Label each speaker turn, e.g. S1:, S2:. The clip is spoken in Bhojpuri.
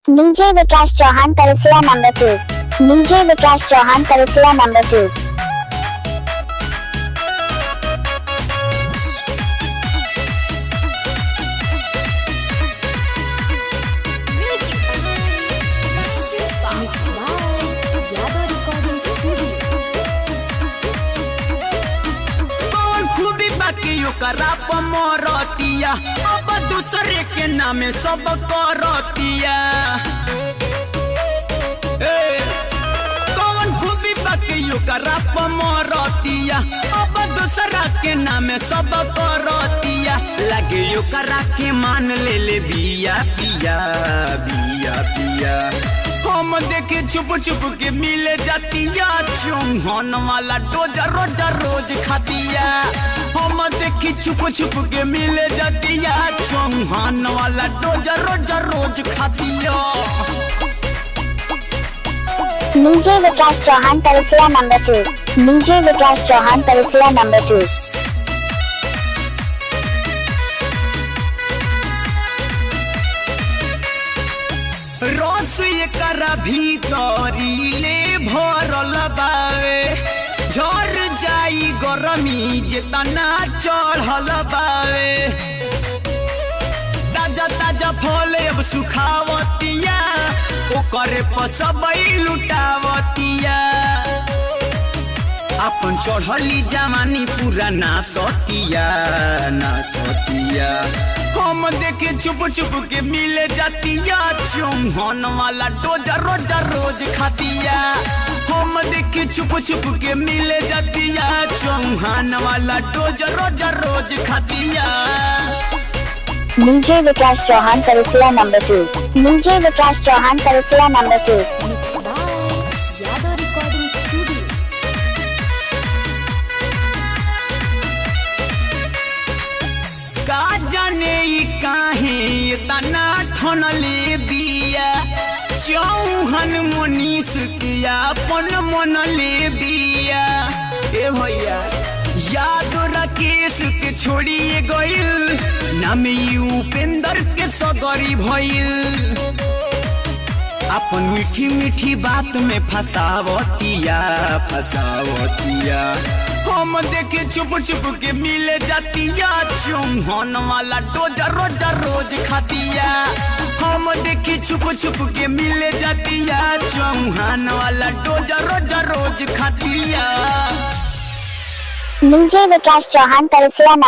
S1: DJ Vikas Chauhan Tarisila number 2. DJ Vikas Chauhan Tarisila number 2.
S2: करा पमरतिया अब दूसरे के नामे सब करतिया कौन खूबी बाकी करा पमरतिया अब दूसरा के नामे सब करतिया लगे यो करा के मान ले बिया पिया बिया पिया हम देखे छुप छुप के मिले जातिया चौहान वाला डोजा रोजा रोज खातिया हम देखी छुप छुप के मिले जातिया चौहान वाला डोजा रोजा रोज खातिया
S1: DJ Vikas Chauhan Tarisila number 2. DJ Vikas Chauhan Tarisila number 2.
S2: रस एकरा भीतरी ले भरल बावे झर जाई गरमी जेतना चढ़ल बावे ताजा ताजा फल अब सुखावतिया ओकरे पसबई लुटावतिया अपन चढ़ली जवानी पूरा नासतिया नासतिया हम देखे छुप छुप के मिले जातिया चौहान वाला डोजा रोजा रोज खातिया हम देखे छुप छुप के मिले जातिया चौहान वाला डोजा रोजा रोज खातिया
S1: DJ Vikas Chauhan Tarisila number 2. DJ Vikas Chauhan Tarisila number 2.
S2: का जाने काहे तना ठनले बिया चौहान मनीष किया अपन मन ले बिया ए भैया याद राकेश के छोड़िए गइल नाम उपेंद्र के सगरी भइल अपन मीठी मीठी बात में फसावतिया फसावतिया हम देखे छुप छुप के मिले जातिया चौहान वाला डोजा रोजा रोज खातिया हम देखे छुप छुप के मिले जातिया चौहान वाला डोजा रोजा रोज खातिया
S1: DJ Vikas Chauhan Tarisila number 2.